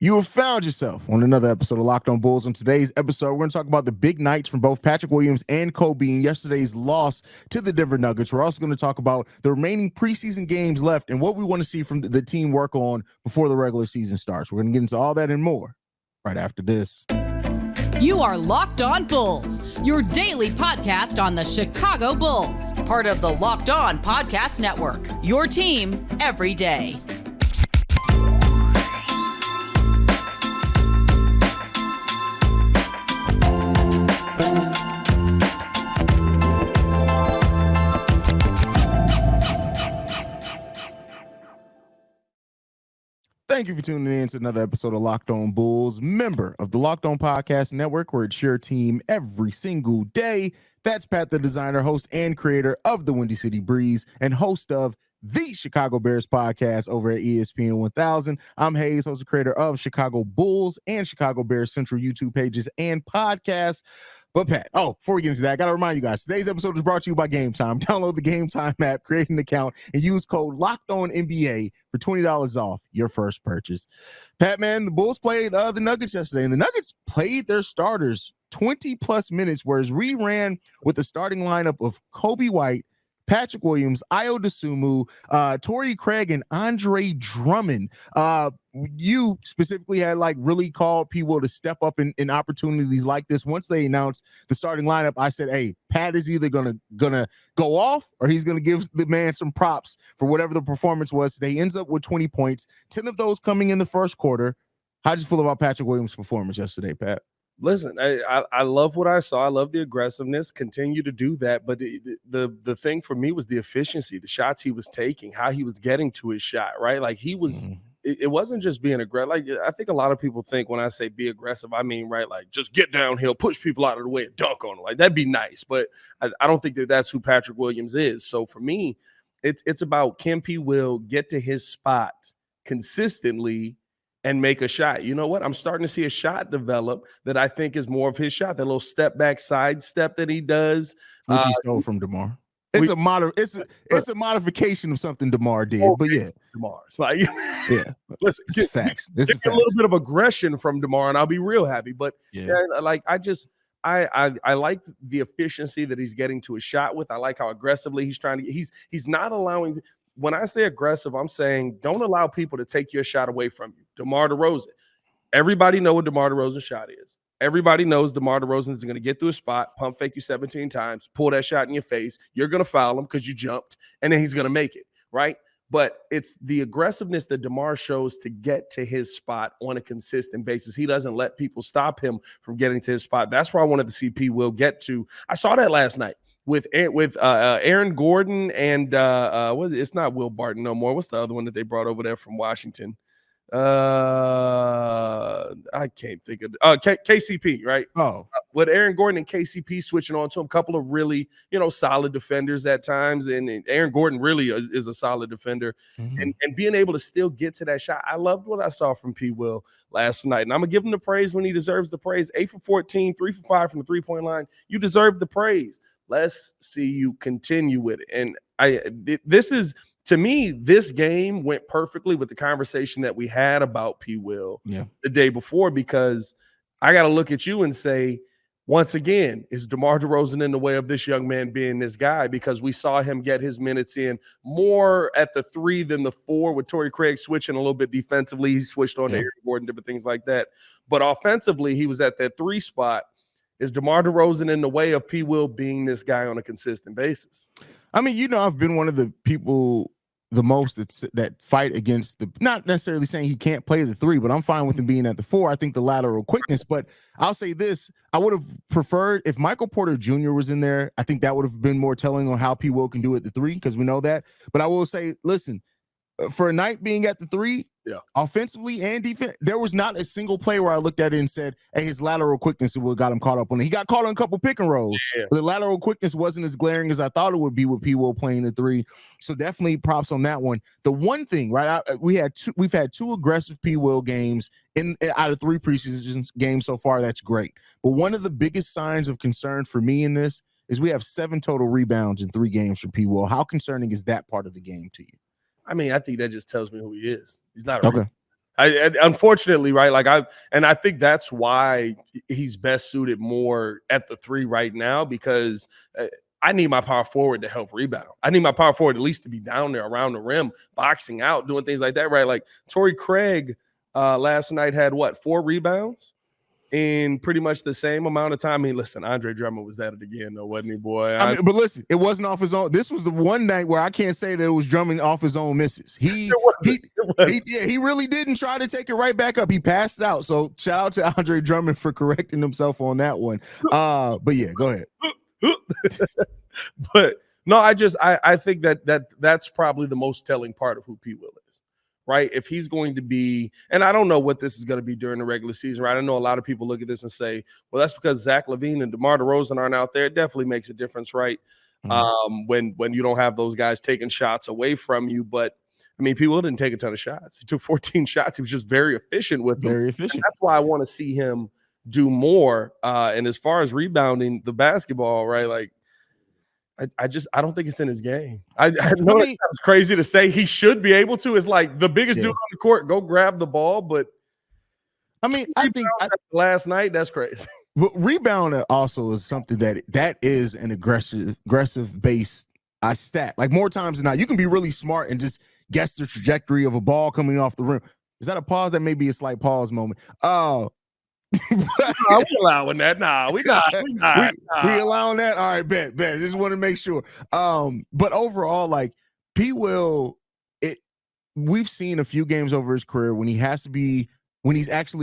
You have found yourself on another episode of Locked On Bulls. On today's episode, we're going to talk about the big nights from both Patrick Williams and Coby in yesterday's loss to the Denver Nuggets. We're also going to talk about the remaining preseason games left and what we want to see from the team work on before the regular season starts. We're going to get into all that and more right after this. You are Locked On Bulls, your daily podcast on the Chicago Bulls, part of the Locked On Podcast Network, your team every day. Thank you for tuning in to another episode of Locked On Bulls, member of the Locked On Podcast Network, where it's your team every single day. That's Pat the Designer, host and creator of the Windy City Breeze and host of the Chicago Bears podcast over at ESPN 1000. I'm Haize, host and creator of Chicago Bulls and Chicago Bears Central YouTube pages and podcasts. But Pat, before we get into that, I got to remind you guys, today's episode is brought to you by Gametime. Download the Gametime app, create an account, and use code LOCKEDONNBA for $20 off your first purchase. Pat, man, the Bulls played the Nuggets yesterday, and the Nuggets played their starters 20-plus minutes, whereas we ran with the starting lineup of Coby White, Patrick Williams, Ayo Dosunmu, Torrey Craig, and Andre Drummond. You specifically had really called P. Will to step up in opportunities like this. Once they announced the starting lineup, I said, hey, Pat is either gonna go off or he's gonna give the man some props for whatever the performance was today. He ends up with 20 points, 10 of those coming in the first quarter. How'd you feel about Patrick Williams' performance yesterday, Pat? Listen, I love what I saw. I love the aggressiveness. Continue to do that. But the thing for me was the efficiency, the shots he was taking, how he was getting to his shot, right? Like he was, it wasn't just being aggressive. Like I think a lot of people think when I say be aggressive, I mean, right, like just get downhill, push people out of the way and dunk on them. Like that'd be nice. But I don't think that's who Patrick Williams is. So for me, it's about can P. Will get to his spot consistently and make a shot. You know what? I'm starting to see a shot develop that I think is more of his shot. That little step back side step that he does, which he stole from DeMar. It's a modification of something DeMar did, but yeah, DeMar. It's like yeah, listen, it's facts. This is a little bit of aggression from DeMar, and I'll be real happy. But I like the efficiency that he's getting to a shot with. I like how aggressively he's trying to. He's not allowing. When I say aggressive, I'm saying don't allow people to take your shot away from you. DeMar DeRozan. Everybody know what DeMar DeRozan's shot is. Everybody knows DeMar DeRozan is going to get through a spot, pump fake you 17 times, pull that shot in your face. You're going to foul him because you jumped, and then he's going to make it, right? But it's the aggressiveness that DeMar shows to get to his spot on a consistent basis. He doesn't let people stop him from getting to his spot. That's where I wanted to see P. Will get to. I saw that last night with Aaron Gordon and it's not Will Barton no more. What's the other one that they brought over there from Washington? I can't think of KCP, right? With Aaron Gordon and KCP switching on to him, a couple of really, solid defenders at times, and Aaron Gordon really is a solid defender, and being able to still get to that shot. I loved what I saw from P. Will last night, and I'm gonna give him the praise when he deserves the praise. 8 for 14, 3 for 5 from the 3-point line. You deserve the praise. Let's see you continue with it. And to me, this game went perfectly with the conversation that we had about P. Will the day before, because I got to look at you and say, once again, is DeMar DeRozan in the way of this young man being this guy? Because we saw him get his minutes in more at the 3 than the 4, with Torrey Craig switching a little bit defensively. He switched on to Aaron Gordon, different things like that. But offensively, he was at that 3 spot. Is DeMar DeRozan in the way of P. Will being this guy on a consistent basis? I mean, I've been one of the people the most that fight against not necessarily saying he can't play the 3, but I'm fine with him being at the 4. I think the lateral quickness, but I'll say this, I would have preferred if Michael Porter Jr. was in there. I think that would have been more telling on how P. Will can do it at the 3, because we know that. But I will say, listen, for a night being at the 3, offensively and defense, there was not a single play where I looked at it and said, hey, his lateral quickness is what got him caught up on it. He got caught on a couple pick and rolls. But the lateral quickness wasn't as glaring as I thought it would be with P. Will playing the 3. So definitely props on that one. The one thing, right, we've had 2 aggressive P. Will games out of 3 preseason games so far. That's great. But one of the biggest signs of concern for me in this is we have 7 total rebounds in 3 games from P. Will. How concerning is that part of the game to you? I mean, I think that just tells me who he is. He's not okay. Unfortunately, right? Like I think that's why he's best suited more at the 3 right now, because I need my power forward to help rebound. I need my power forward at least to be down there around the rim, boxing out, doing things like that, right? Like Torrey Craig last night had 4 rebounds in pretty much the same amount of time. I mean, listen, Andre Drummond was at it again, though, wasn't he, boy? I mean, but listen, it wasn't off his own. This was the one night where I can't say that it was Drummond off his own misses. He really didn't try to take it right back up. He passed out. So shout out to Andre Drummond for correcting himself on that one. But yeah, go ahead. But no, I think that's probably the most telling part of who P. Will is. Right? If he's going to be, and I don't know what this is going to be during the regular season, right? I know a lot of people look at this and say, well, that's because Zach LaVine and DeMar DeRozan aren't out there. It definitely makes a difference, right? When you don't have those guys taking shots away from you. But I mean, P. Will didn't take a ton of shots. He took 14 shots. He was just very efficient with them. Very efficient. And that's why I want to see him do more. And as far as rebounding the basketball, right? Like, I don't think it's in his game. I know it sounds crazy to say he should be able to. It's like the biggest dude on the court, go grab the ball. But I mean, I think last night, that's crazy. But rebound also is something that is an aggressive based stat. Like more times than not, you can be really smart and just guess the trajectory of a ball coming off the rim. Is that a pause? That may be a slight pause moment. We allowing that. Nah, we not. We allowing that. All right, bet. Just want to make sure. But overall, like P. Will, we've seen a few games over his career when he's actually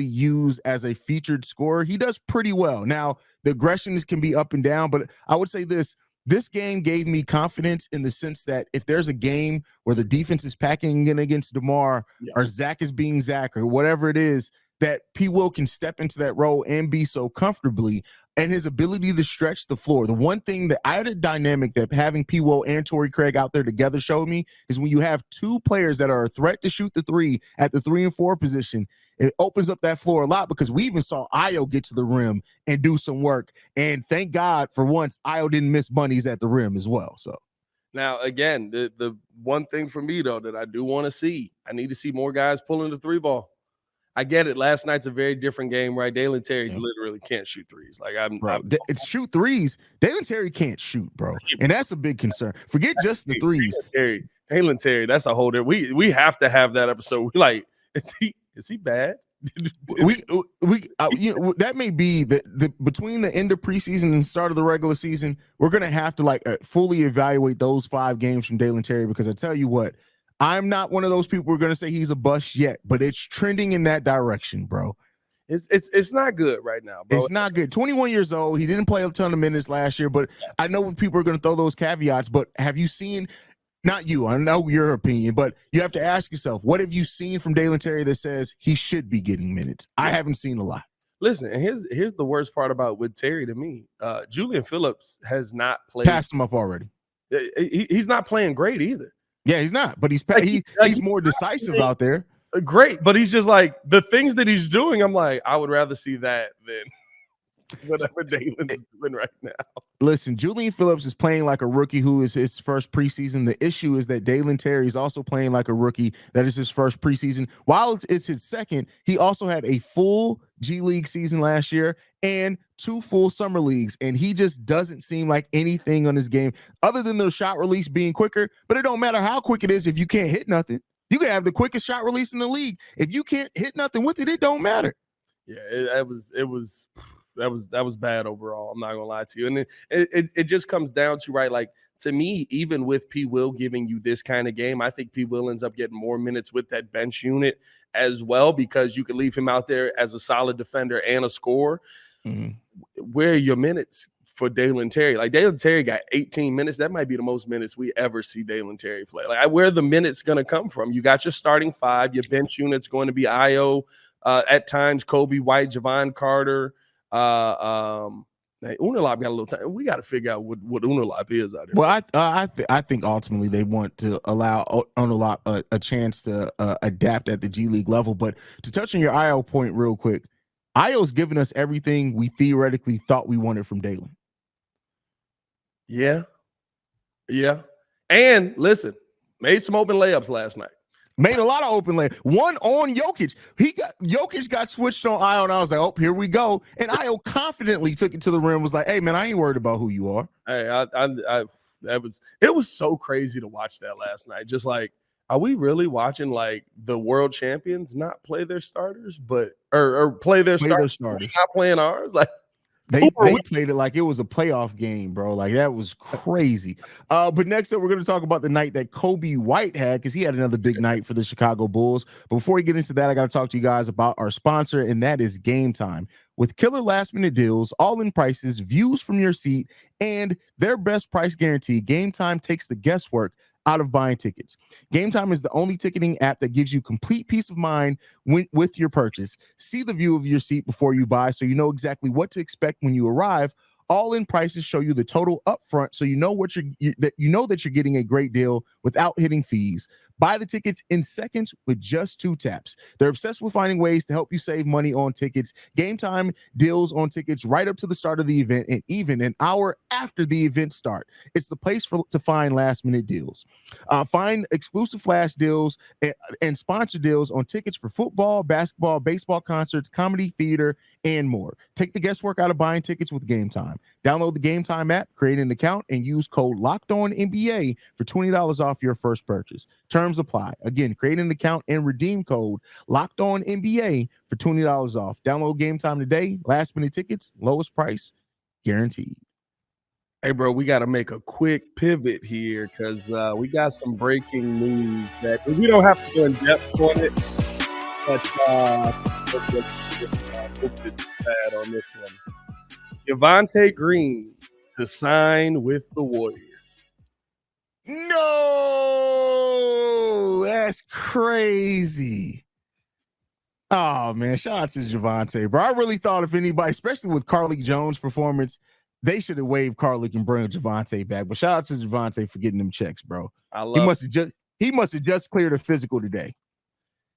used as a featured scorer, he does pretty well. Now, the aggression can be up and down, but I would say this game gave me confidence in the sense that if there's a game where the defense is packing in against DeMar or Zach is being Zach or whatever it is, that P. Will can step into that role and be so comfortably, and his ability to stretch the floor. The one thing that I had a dynamic that having P. Will and Torrey Craig out there together showed me is when you have 2 players that are a threat to shoot the 3 at the 3 and 4 position, it opens up that floor a lot, because we even saw Ayo get to the rim and do some work. And thank God for once Ayo didn't miss bunnies at the rim as well. So now, again, the one thing for me, though, that I do want to see, I need to see more guys pulling the 3 ball. I get it. Last night's a very different game, right? Dalen Terry literally can't shoot threes. Like it's shoot threes. Dalen Terry can't shoot, bro, and that's a big concern. Forget just the threes. Dalen Terry, that's a whole different. We have to have that episode. We like, is he bad? That may be the between the end of preseason and the start of the regular season, we're gonna have to fully evaluate those 5 games from Dalen Terry, because I tell you what, I'm not one of those people who are going to say he's a bust yet, but it's trending in that direction, bro. It's not good right now, bro. It's not good. 21 years old. He didn't play a ton of minutes last year, but I know people are going to throw those caveats, but have you seen, not you, I know your opinion, but you have to ask yourself, what have you seen from Dalen Terry that says he should be getting minutes? I haven't seen a lot. Listen, and here's the worst part about with Terry to me. Julian Phillips has not played. Passed him up already. He's not playing great either. Yeah, he's not, but he's more decisive out there. Great, but he's just like, the things that he's doing, I'm like, I would rather see that than whatever Dalen's doing right now. Listen, Julian Phillips is playing like a rookie who is his first preseason. The issue is that Dalen Terry is also playing like a rookie that is his first preseason. While it's his second, he also had a full G League season last year and 2 full summer leagues, and he just doesn't seem like anything on his game other than the shot release being quicker. But it don't matter how quick it is if you can't hit nothing. You can have the quickest shot release in the league. If you can't hit nothing with it, it don't matter. Yeah, that was bad overall. I'm not gonna lie to you. And it just comes down to, right, like, to me, even with P. Will giving you this kind of game, I think P. Will ends up getting more minutes with that bench unit as well, because you can leave him out there as a solid defender and a scorer. Where are your minutes for Dalen Terry? Like, Dalen Terry got 18 minutes. That might be the most minutes we ever see Dalen Terry play. Like, where are the minutes going to come from? You got your starting 5. Your bench unit's going to be Ayo, at times Coby White, Javon Carter. Unalop got a little time. We got to figure out what Unalop is out there. Well, I think ultimately they want to allow Unalop a chance to adapt at the G League level. But to touch on your Ayo point real quick, Ayo's given us everything we theoretically thought we wanted from Dalen. Yeah. And listen, made some open layups last night. Made a lot of open lay. One on Jokic. Jokic got switched on Io, and I was like, oh, here we go. And Io confidently took it to the rim, was like, hey, man, I ain't worried about who you are. Hey, it was so crazy to watch that last night. Just like, are we really watching like the world champions not play their starters, but or play their starters, not playing ours? Like, They played it like it was a playoff game, bro. Like that was crazy. But next up, we're going to talk about the night that Coby White had, because he had another big night for the Chicago Bulls. But before we get into that, I got to talk to you guys about our sponsor, and that is Gametime. With killer last-minute deals, all-in prices, views from your seat, and their best price guarantee, Gametime takes the guesswork out of buying tickets. Gametime is the only ticketing app that gives you complete peace of mind with your purchase. See the view of your seat before you buy, so you know exactly what to expect when you arrive. All-in prices show you the total upfront, so you know that you're getting a great deal without hitting fees. Buy the tickets in seconds with just 2 taps. They're obsessed with finding ways to help you save money on tickets. Gametime deals on tickets right up to the start of the event and even an hour after the event start. It's the place to find last-minute deals. Find exclusive flash deals and sponsor deals on tickets for football, basketball, baseball concerts, comedy, theater, and more. Take the guesswork out of buying tickets with Gametime. Download the Gametime app, create an account, and use code LOCKEDONNBA for $20 off your first purchase. Terms apply. Again, create an account and redeem code LOCKEDONNBA for $20 off. Download Gametime today. Last minute tickets, lowest price, guaranteed. Hey, bro, we got to make a quick pivot here because we got some breaking news that we don't have to go in depth on it, but bad on this one. Javonte Green to sign with the Warriors. No, that's crazy. Oh, man, shout out to Javonte, bro. I really thought if anybody, especially with Carlik Jones' performance, they should have waived Carlik and bring Javonte back. But shout out to Javonte for getting them checks, bro. He must have just cleared a physical today.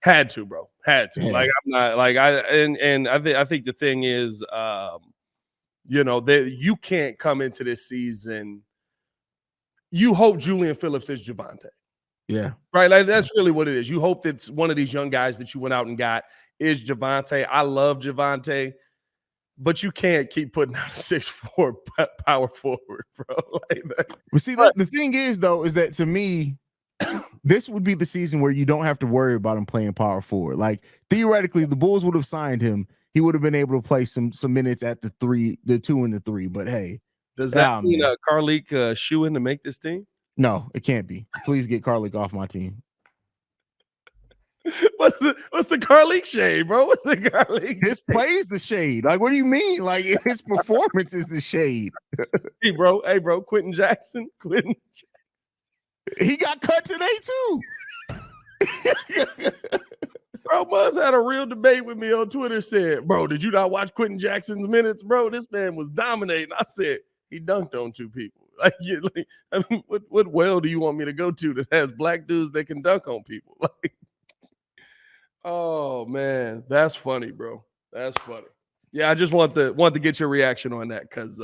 Had to, bro. Had to. Yeah. Like, I'm not like I think the thing is, that you can't come into this season. You hope Julian Phillips is Javonte. Yeah. Right. Like that's really what it is. You hope that one of these young guys that you went out and got is Javonte. I love Javonte, but you can't keep putting out a 6'4" power forward, bro. Like that. But see, the thing is, though, is that to me, this would be the season where you don't have to worry about him playing power forward. Like theoretically, the Bulls would have signed him. He would have been able to play some minutes at the 2 and the 3. But hey, does that mean Carlik shoe in to make this team? No, it can't be. Please get Carlik off my team. What's the Carlik shade, bro? What's the Carlik? His play is the shade. Like, what do you mean? Like, his performance is the shade. Hey, bro. Quentin Jackson. He got cut today too. Bro, Muzz had a real debate with me on Twitter. Said, bro, did you not watch Quentin Jackson's minutes, bro? This man was dominating. I said he dunked on 2 people. I mean, what well do you want me to go to that has black dudes that can dunk on people? Like, oh man, that's funny, bro. That's funny. Yeah, I just want to get your reaction on that because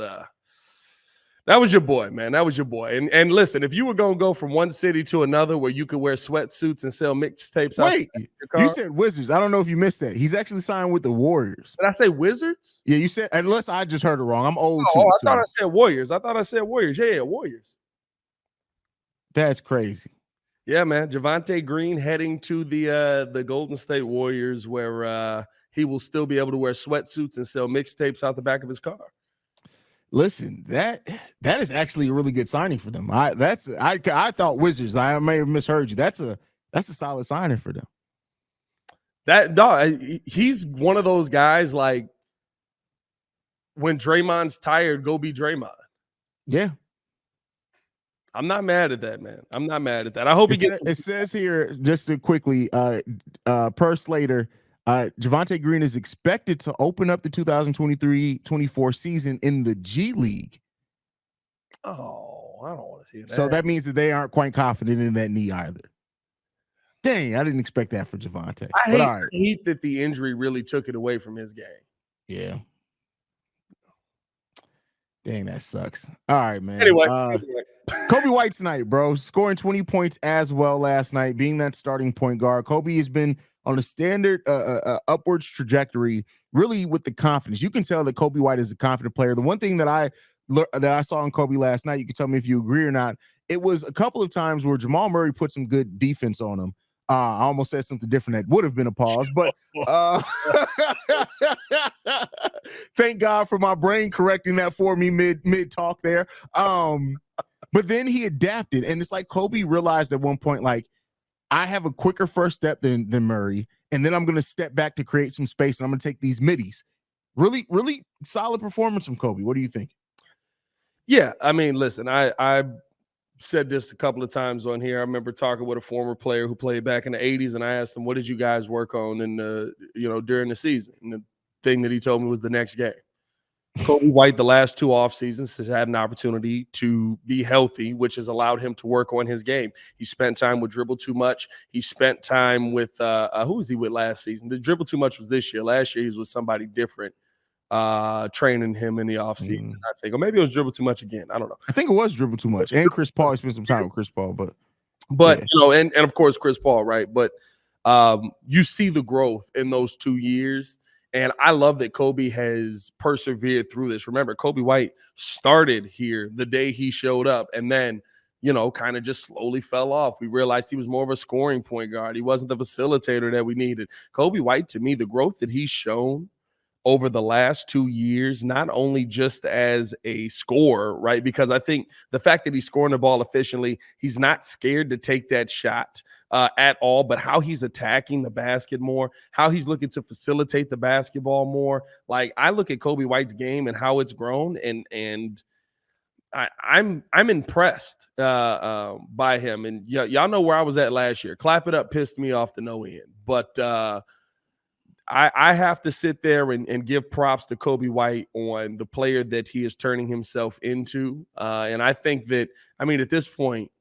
that was your boy, man. That was your boy. And listen, if you were gonna go from one city to another where you could wear sweatsuits and sell mixtapes, wait, you said Wizards. I don't know if you missed that. He's actually signed with the Warriors. Did I say Wizards? Yeah, you said, unless I just heard it wrong. I'm old too. Oh, I thought I said Warriors. Yeah, Warriors. That's crazy. Yeah, man. Javonte Green heading to the Golden State Warriors, where he will still be able to wear sweatsuits and sell mixtapes out the back of his car. Listen, that is actually a really good signing for them. I thought Wizards. I may have misheard you. That's a solid signing for them. That dog, he's one of those guys like when Draymond's tired, go be Draymond. Yeah. I'm not mad at that, man. I'm not mad at that. I hope he gets. It says here, just to quickly, per Slater, Javonte Green is expected to open up the 2023-24 season in the G League. Oh, I don't want to see that. So that means that they aren't quite confident in that knee either. Dang, I didn't expect that for Javonte. I hate that the injury really took it away from his game. Yeah. Dang, that sucks. All right, man. Anyway, Coby White's night, bro. Scoring 20 points as well last night, being that starting point guard. Coby has been on a standard upwards trajectory, really with the confidence. You can tell that Coby White is a confident player. The one thing that I saw in Coby last night, you can tell me if you agree or not, it was a couple of times where Jamal Murray put some good defense on him. I almost said something different that would have been a pause, but thank God for my brain correcting that for me mid talk there. But then he adapted, and it's like Coby realized at one point, like, I have a quicker first step than Murray, and then I'm going to step back to create some space, and I'm going to take these middies. Really, really solid performance from Coby. What do you think? Yeah, I mean, listen, I said this a couple of times on here. I remember talking with a former player who played back in the 80s, and I asked him, what did you guys work on during the season? And the thing that he told me was the next game. Coby White, the last 2 off seasons, has had an opportunity to be healthy, which has allowed him to work on his game. He spent time with dribble too much. He spent time with who was he with last season? The dribble too much was this year. Last year he was with somebody different, training him in the offseason, I think. Or maybe it was dribble too much again. I don't know. I think it was dribble too much. And Chris Paul, he spent some time with Chris Paul, but yeah. And of course Chris Paul, right? But you see the growth in those 2 years. And I love that Coby has persevered through this. Remember, Coby White started here the day he showed up and then, kind of just slowly fell off. We realized he was more of a scoring point guard. He wasn't the facilitator that we needed. Coby White, to me, the growth that he's shown over the last 2 years, not only just as a scorer, right? Because I think the fact that he's scoring the ball efficiently, he's not scared to take that shot at all, but how he's attacking the basket more, how he's looking to facilitate the basketball more. Like, I look at Coby White's game and how it's grown, and I'm impressed by him. And y'all know where I was at last year. Clap It Up pissed me off to no end, but I have to sit there and give props to Coby White on the player that he is turning himself into. And I think that, at this point,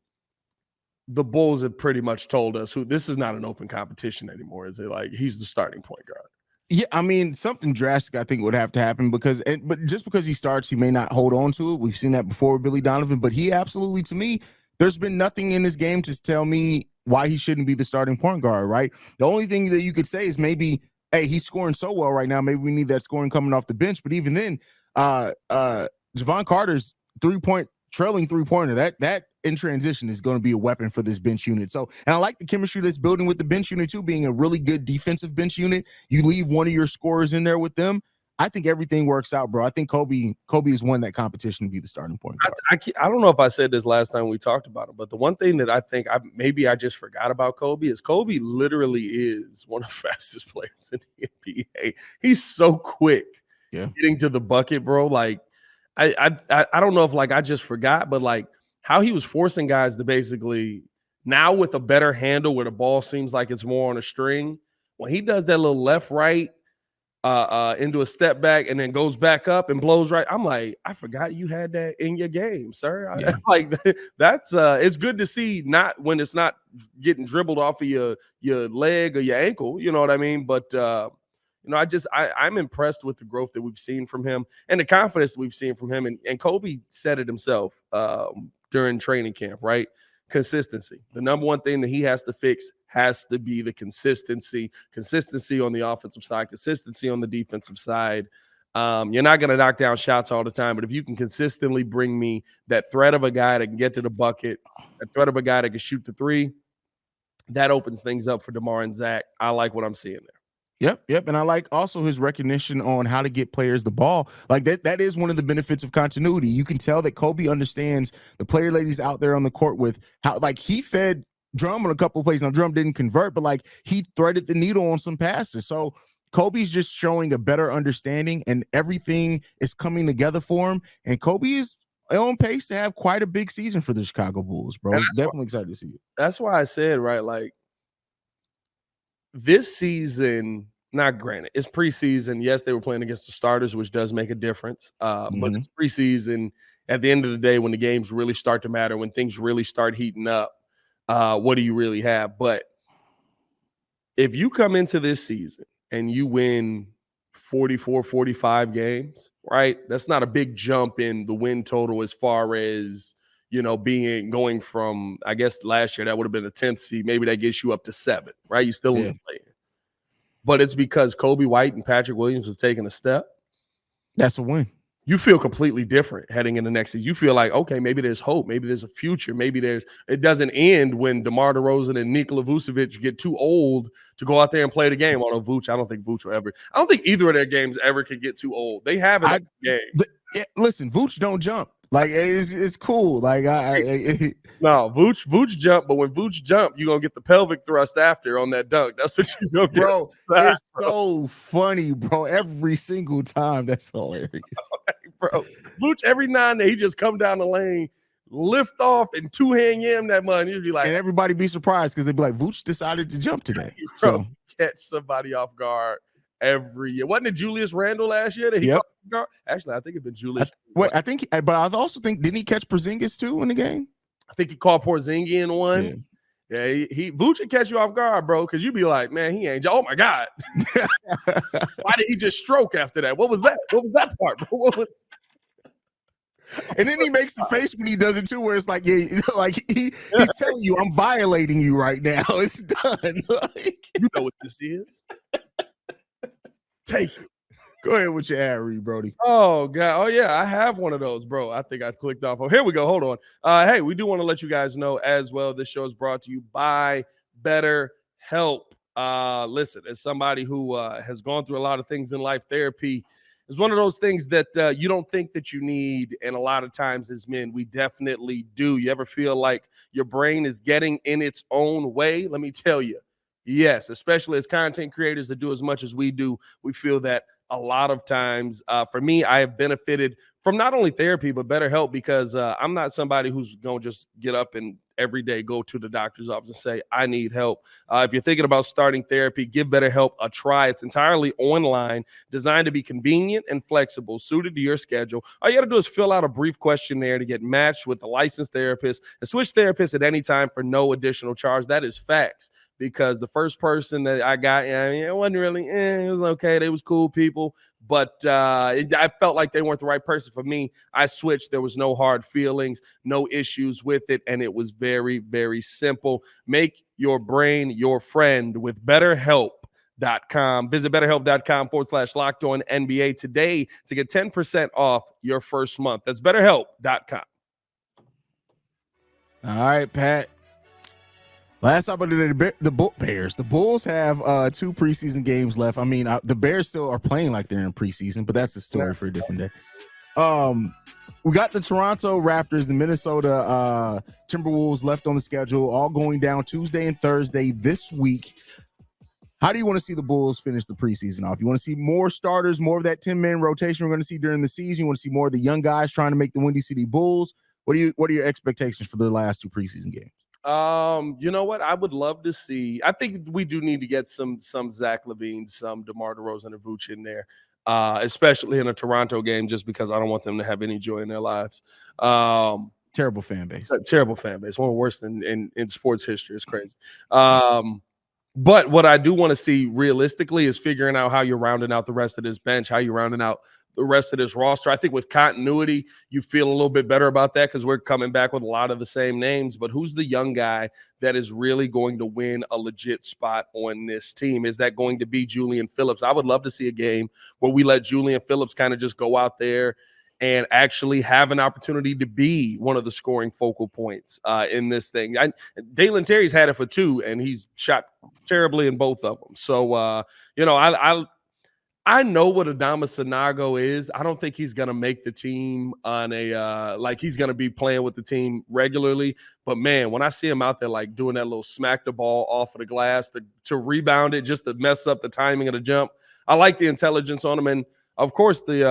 the Bulls have pretty much told us this is not an open competition anymore. Is it? Like, he's the starting point guard. Yeah, something drastic I think would have to happen but just because he starts, he may not hold on to it. We've seen that before with Billy Donovan, but he absolutely, to me, there's been nothing in his game to tell me why he shouldn't be the starting point guard, right? The only thing that you could say is maybe, hey, he's scoring so well right now, maybe we need that scoring coming off the bench. But even then, Javon Carter's trailing three-pointer, that in transition is going to be a weapon for this bench unit. So, and I like the chemistry that's building with the bench unit too, being a really good defensive bench unit. You leave one of your scorers in there with them, I think everything works out, bro. I think Coby has won that competition to be the starting point guard. I don't know if I said this last time we talked about him, but the one thing that I think maybe I just forgot about Coby is Coby literally is one of the fastest players in the NBA. He's so quick getting to the bucket, bro. Like, I don't know if I just forgot, but like how he was forcing guys to basically, now with a better handle where the ball seems like it's more on a string, when he does that little left right into a step back and then goes back up and blows right, I'm like, I forgot you had that in your game, sir. That's it's good to see, not when it's not getting dribbled off of your leg or your ankle, you know what I mean? But I'm impressed with the growth that we've seen from him and the confidence that we've seen from him. And Coby said it himself during training camp, right? Consistency. The number one thing that he has to fix has to be the consistency on the offensive side, consistency on the defensive side. You're not going to knock down shots all the time, but if you can consistently bring me that threat of a guy that can get to the bucket, a threat of a guy that can shoot the three, that opens things up for DeMar and Zach. I like what I'm seeing there. Yep. And I like also his recognition on how to get players the ball. Like that is one of the benefits of continuity. You can tell that Coby understands the player ladies out there on the court with how, like, he fed Drum on a couple of plays. Now, Drum didn't convert, but like he threaded the needle on some passes. So Coby's just showing a better understanding and everything is coming together for him. And Coby is on pace to have quite a big season for the Chicago Bulls, bro. Definitely excited to see it. That's why I said, right, like, this season, not granted, it's preseason. Yes, they were playing against the starters, which does make a difference. But it's preseason. At the end of the day, when the games really start to matter, when things really start heating up, what do you really have? But if you come into this season and you win 44, 45 games, right? That's not a big jump in the win total as far as, going from, I guess last year that would have been a 10th seed. Maybe that gets you up to 7, right? You still in the play. But it's because Coby White and Patrick Williams have taken a step. That's a win. You feel completely different heading into next season. You feel like, okay, maybe there's hope. Maybe there's a future. Maybe it doesn't end when DeMar DeRozan and Nikola Vucevic get too old to go out there and play the game. Although Vuce, I don't think Vuce will ever. I don't think either of their games ever could get too old. They have it game. Listen, Vuce don't jump. Like it's cool. Like no, Vuce jump, but when Vuce jump, you're gonna get the pelvic thrust after on that dunk. That's what you gonna get. Bro, it's so funny, bro. Every single time. That's hilarious. Bro, Vuce every now and then he just come down the lane, lift off, and two-hand yam that money. You'd be like, and everybody be surprised because they'd be like, Vuce decided to jump today. Bro, so catch somebody off guard every year. Wasn't it Julius Randle last year that he caught guard? Actually, I think it's been Julius. But I also think, didn't he catch Porzingis too in the game? I think he caught Porzingis in one. Yeah, he Vuce would catch you off guard, bro, because you'd be like, man, he ain't. Oh my God. Why did he just stroke after that? What was that? What was that part, bro? What was? And then he makes the face when he does it too, where it's like, yeah, like he's telling you, I'm violating you right now. It's done. Like, you know what this is. Take it. Go ahead with your ad read, Brody. Oh, God. Oh, yeah. I have one of those, bro. I think I clicked off. Oh, here we go. Hold on. Hey, we do want to let you guys know as well. This show is brought to you by Betterhelp. Listen, as somebody who has gone through a lot of things in life, therapy is one of those things that you don't think that you need. And a lot of times as men, we definitely do. You ever feel like your brain is getting in its own way? Let me tell you. Yes, especially as content creators that do as much as we do, we feel that a lot of times. For me, I have benefited from not only therapy, but BetterHelp, because I'm not somebody who's going to just get up and every day go to the doctor's office and say, I need help. If you're thinking about starting therapy, give BetterHelp a try. It's entirely online, designed to be convenient and flexible, suited to your schedule. All you got to do is fill out a brief questionnaire to get matched with a licensed therapist and switch therapists at any time for no additional charge. That is facts. Because the first person that I got, it wasn't really, it was okay. They was cool people, but I felt like they weren't the right person for me. I switched. There was no hard feelings, no issues with it, and it was very, very simple. Make your brain your friend with BetterHelp.com. Visit BetterHelp.com/LockedOnNBA today to get 10% off your first month. That's BetterHelp.com. All right, Pat. Last time I did the Bears. The Bulls have 2 preseason games left. I mean, the Bears still are playing like they're in preseason, but that's a story for a different day. We got the Toronto Raptors, the Minnesota Timberwolves left on the schedule, all going down Tuesday and Thursday this week. How do you want to see the Bulls finish the preseason off? You want to see more starters, more of that 10-man rotation we're going to see during the season? You want to see more of the young guys trying to make the Windy City Bulls? What are your expectations for the last 2 preseason games? You know what? I would love to see. I think we do need to get some Zach LaVine, some DeMar DeRozan and Vuce in there, especially in a Toronto game, just because I don't want them to have any joy in their lives. Terrible fan base. Terrible fan base. One of the worst in sports history. It's crazy. But what I do want to see realistically is figuring out how you're rounding out the rest of this bench, how you're rounding out the rest of this roster. I think with continuity, you feel a little bit better about that because we're coming back with a lot of the same names. But who's the young guy that is really going to win a legit spot on this team? Is that going to be Julian Phillips? I would love to see a game where we let Julian Phillips kind of just go out there and actually have an opportunity to be one of the scoring focal points in this thing. Dalen Terry's had it for 2, and he's shot terribly in both of them. So, I know what Adama Sanago is. I don't think he's going to make the team on a like he's going to be playing with the team regularly. But, man, when I see him out there like doing that little smack the ball off of the glass to rebound it just to mess up the timing of the jump, I like the intelligence on him. And, of course, the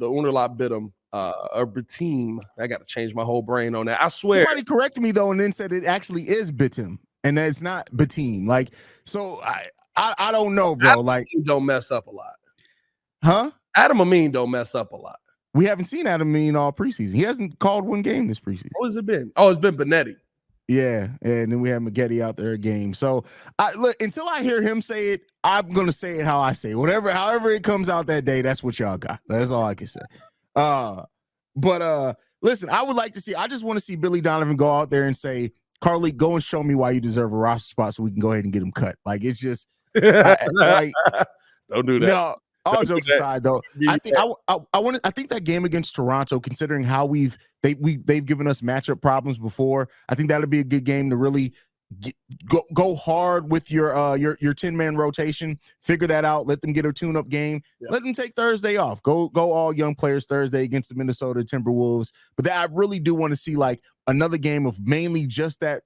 Underlap Bitum or Bitim. I got to change my whole brain on that. I swear. Somebody corrected me, though, and then said it actually is Bitim, and that it's not Bitim. Like, so I don't know, bro. Adam like, don't mess up a lot. Huh? Adam Amin don't mess up a lot. We haven't seen Adam Amin all preseason. He hasn't called one game this preseason. What has it been? Oh, it's been Benetti. Yeah, and then we have Maggette out there a game. So look, until I hear him say it, I'm gonna say it how I say it. However it comes out that day, that's what y'all got. That's all I can say. But Listen, I would like to see. I just want to see Billy Donovan go out there and say, "Carly, go and show me why you deserve a roster spot, so we can go ahead and get him cut." Like it's just, like, don't do that. No, all jokes aside, though, I think that game against Toronto, considering how they've given us matchup problems before, I think that'll be a good game to really go hard with your 10-man rotation. Figure that out. Let them get a tune-up game. Yeah. Let them take Thursday off. Go all young players Thursday against the Minnesota Timberwolves. But I really do want to see like another game of mainly just that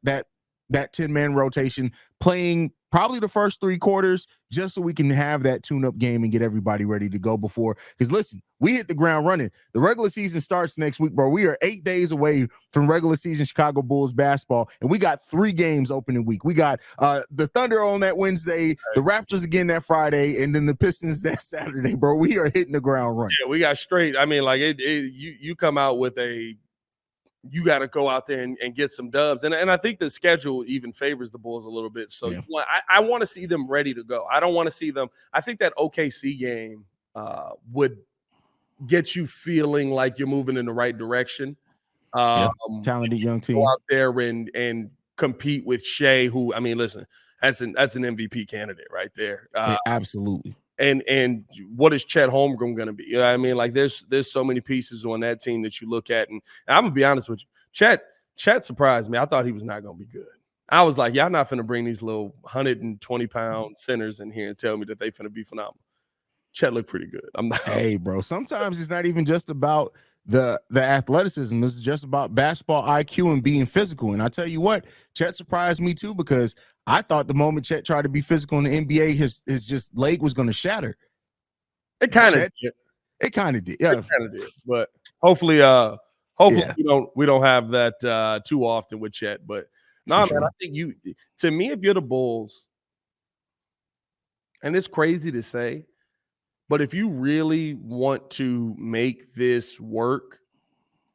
10-man rotation playing probably the first 3 quarters, just so we can have that tune-up game and get everybody ready to go before. Because listen, we hit the ground running. The regular season starts next week, bro. We are 8 days away from regular season Chicago Bulls basketball, and we got 3 games opening week. We got the Thunder on that Wednesday, the Raptors again that Friday, and then the Pistons that Saturday, bro. We are hitting the ground running. Yeah, we got straight. I mean, like you come out with you got to go out there and get some dubs. And I think the schedule even favors the Bulls a little bit. So yeah. I want to see them ready to go. I don't want to see them. I think that OKC game would get you feeling like you're moving in the right direction. Talented young team. Go out there and compete with Shea, who, I mean, listen, that's an MVP candidate right there. Absolutely. And what is Chet Holmgren going to be? You know what I mean? Like there's so many pieces on that team that you look at. And I'm going to be honest with you. Chet surprised me. I thought he was not going to be good. I was like, y'all not finna bring these little 120-pound centers in here and tell me that they finna be phenomenal. Chet looked pretty good. I'm not. Hey, bro, sometimes it's not even just about the athleticism. It's just about basketball IQ and being physical. And I tell you what, Chet surprised me too, because I thought the moment Chet tried to be physical in the NBA, his just leg was going to shatter. It kind of did. It kind of did. Yeah, it kind of did. But hopefully yeah. we don't have that too often with Chet. But no, man, I think to me, if you're the Bulls, and it's crazy to say, but if you really want to make this work,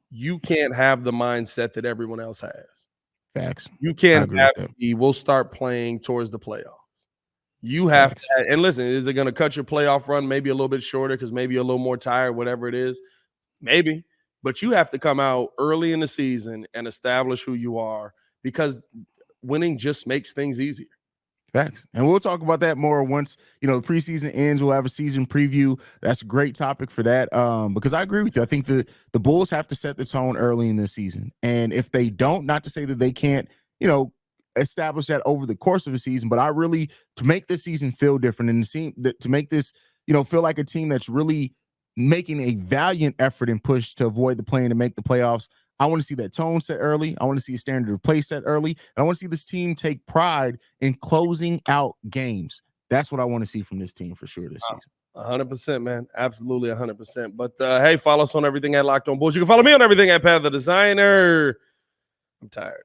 you can't have the mindset that everyone else has. Facts. You can't have we'll start playing towards the playoffs. You have to, and listen, is it going to cut your playoff run maybe a little bit shorter because maybe you're a little more tired, whatever it is? Maybe. But you have to come out early in the season and establish who you are, because winning just makes things easier. Facts. And we'll talk about that more once, the preseason ends. We'll have a season preview. That's a great topic for that, because I agree with you. I think the Bulls have to set the tone early in the season. And if they don't, not to say that they can't, establish that over the course of a season, but to make this season feel different and to make this, feel like a team that's really making a valiant effort and push to avoid the play-in to make the playoffs. I want to see that tone set early. I want to see a standard of play set early. And I want to see this team take pride in closing out games. That's what I want to see from this team for sure this season. 100%, man. Absolutely 100%. But hey, follow us on everything at Locked On Bulls. You can follow me on everything at Pat The Designer. I'm tired.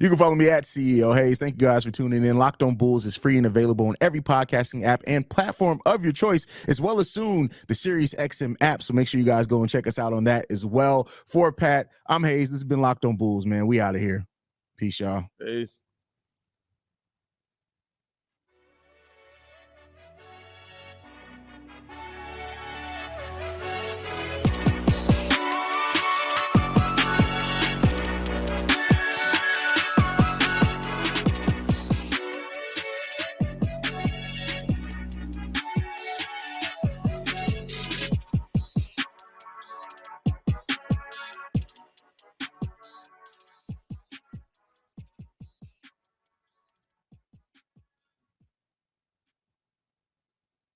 You can follow me at CEO Haize. Thank you guys for tuning in. Locked On Bulls is free and available on every podcasting app and platform of your choice, as well as soon the Sirius XM app. So make sure you guys go and check us out on that as well. For Pat, I'm Haize. This has been Locked On Bulls, man. We out of here. Peace, y'all. Peace.